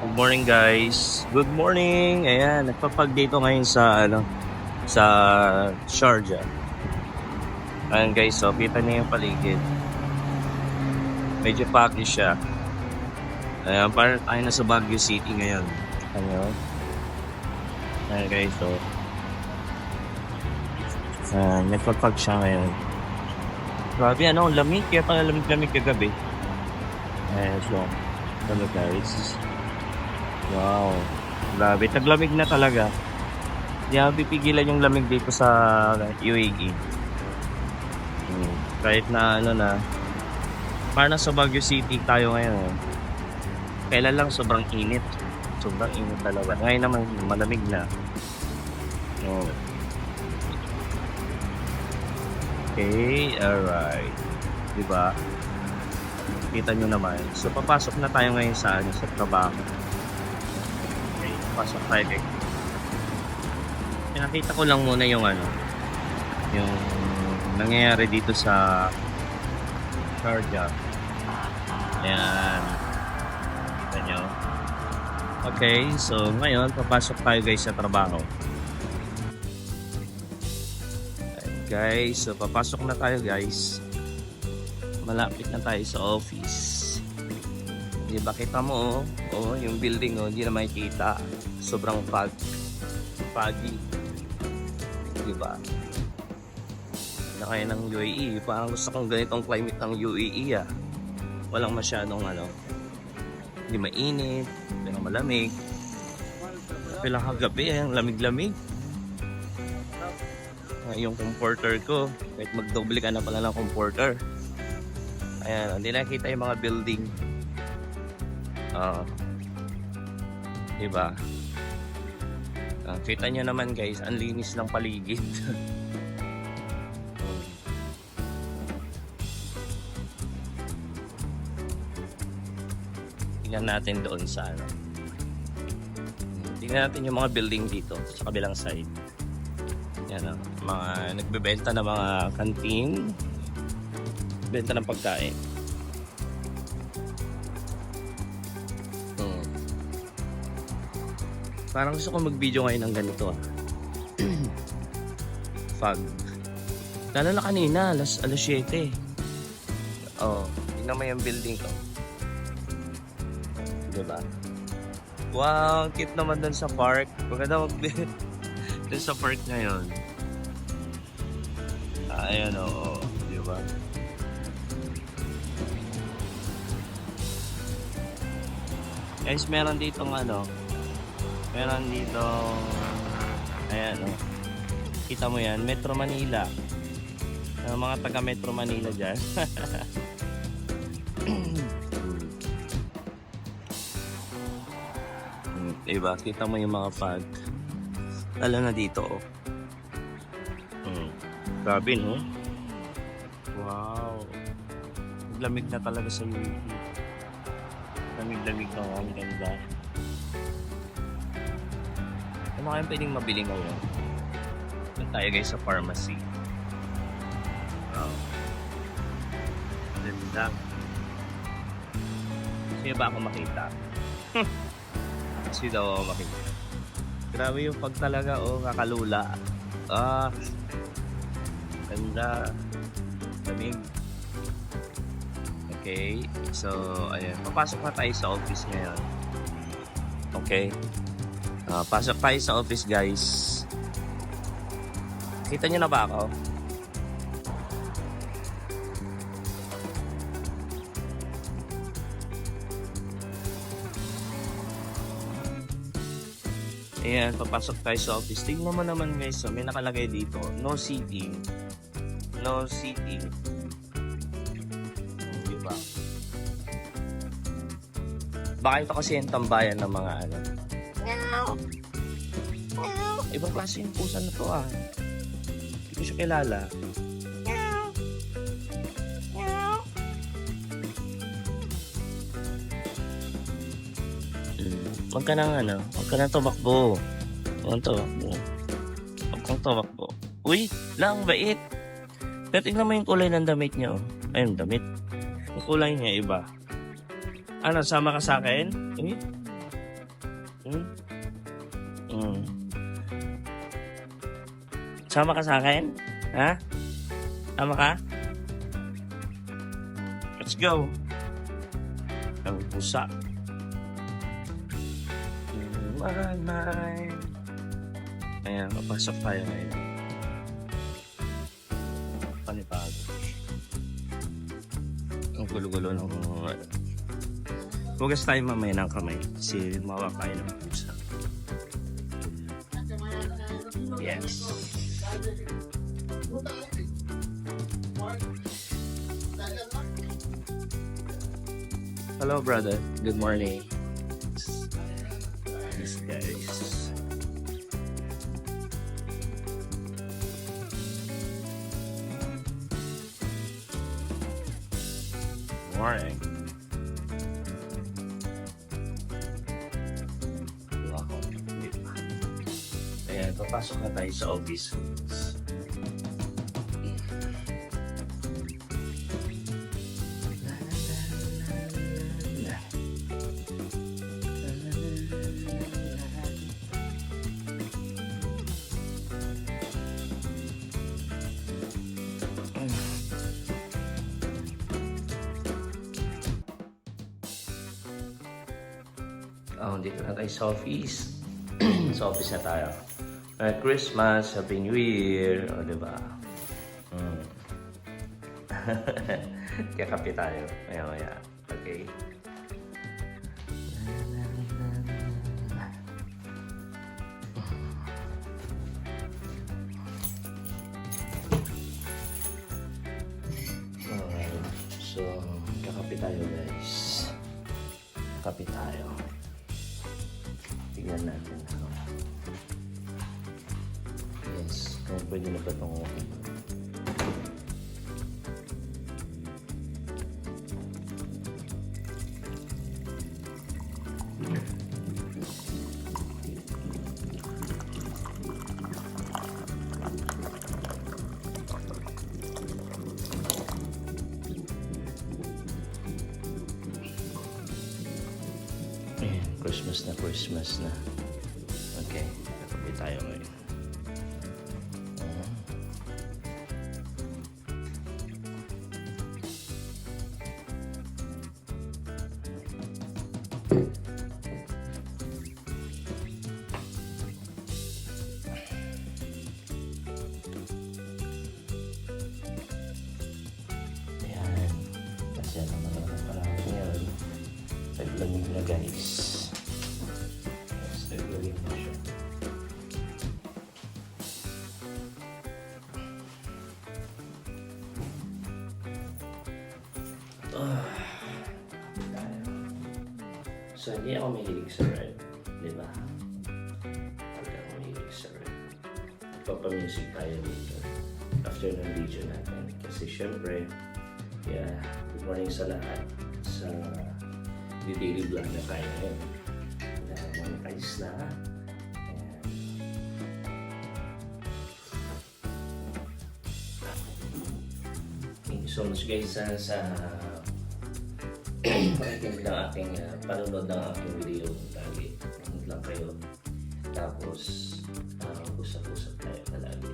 Good morning guys. Good morning. Ayan, nagpapag dito ngayon sa sa Sharjah. Ayan guys, so kita niyo yung paligid. Medyo paki siya. Ayan, parang tayo na sa Baguio City ngayon. Ano? Ayan guys, so nagpapag siya ngayon. Grabe, ang lamig. Kaya pala lamig-lamig kagabi. Ayan, so lamig guys. Wow. Grabe, taglamig na talaga. Hindi ako pipigilan yung lamig dito sa UAE. Kahit na parang sa Baguio City tayo ngayon. Kailan lang sobrang init. Sobrang init talaga. Ngayon naman malamig na. Okay, alright. Diba? Kita nyo naman. So, papasok na tayo ngayon sa trabaho. Pasok tayo kay. Pinakita ko lang muna yung yung nangyayari dito sa Sharjah. Ayan. Kita nyo. Okay, so ngayon papasok tayo guys sa trabaho. Ayan, guys, so papasok na tayo guys. Malapit na tayo sa office. Di ba kita mo yung building hindi na makikita. Sobrang foggy. Di ba? Na kaya ng UAE, parang gusto kong ganitong climate ng UAE Walang masyadong hindi mainit, pero malamig. Pero kagabi ang lamig-lamig. Yung comforter ko, kahit magdoble ka na pala ng comforter. Ayan, hindi nakita yung mga building. Diba? Kita nyo naman guys, ang linis ng paligid. Tingnan natin doon sa tingnan natin yung mga building dito sa kabilang side. Yan mga nagbebenta ng mga canteen, benta ng pagkain. Parang gusto ko mag-video ngayon ng ganito Fog. Lalo na kanina, alas 7. Tingnan mo yung building ko. Diba? Wow, cute naman dun sa park. Maganda dun sa park ngayon. Ayan diba? Guys, meron ditong meron dito, ayan kita mo yan, Metro Manila. Mga taga Metro Manila dyan. Diba, kita mo yung mga fog. Lalo na dito grabe no. Wow, lamig na talaga sa UAE. Lamig-lamig na, ang ganda. Ano kayang pwedeng mabili ngayon? Doon tayo guys sa pharmacy. Wow. Ganda. Sino ba ako makita? Sino daw ako makita? Grabe yung pag talaga kakalula. Ganda. Lamig. Okay. So, ayan. Papasok na tayo sa office ngayon. Okay. Pasok tayo sa office guys. Kita nyo na ba ako? Ayan, papasok tayo sa office. Tingnan mo naman guys, may nakalagay dito, no seating. No seating. Diba? Baka ito kasi yung tambayan ng mga ibang klase yung pusa na to Hindi ko siya kilala. Huwag ka nang tumakbo. Huwag kang tumakbo. Uy, lang bait. Pero tingnan mo yung kulay ng damit niya Ayun, damit. Yung kulay niya iba. Sama ka sa akin? Sama ka sa akin? Ha? Sama ka? Let's go. Ang pusa. Ayan, papasok tayo ngayon. Panibago. Ang gulo-gulo ng hugas tayo mamaya ng kamay kasi mawak tayo ng pusa. Yes. Hello brother, good morning. Yes guys. Morning. Ayan, papasok na tayo sa office. Dito na tayo sa office. Sa office na tayo. Merry Christmas, Happy New Year. O, diba? Kaya kape tayo. Maya-maya. Okay? Alright. So, kakape tayo guys. Kape tayo. Tingnan natin. Yes, kung pwede na ba itong Christmas na. Okay, kakape tayo ngayon. Ayan. Kasi naman ang parang ngayon. Taglamig na guys. So, hindi ako mahilig sa red. Diba? Hindi ako mahilig sa red. Magpapamusic tayo dito. After ng video natin. Kasi syempre, yeah, good morning sa lahat. Sa daily vlog na tayo ngayon. Monetize na. Ayan. Thank you so much guys sa pakikinig ng aking panonood ng aking video. Lagi lang kayo. Tapos usap-usap tayo palagi.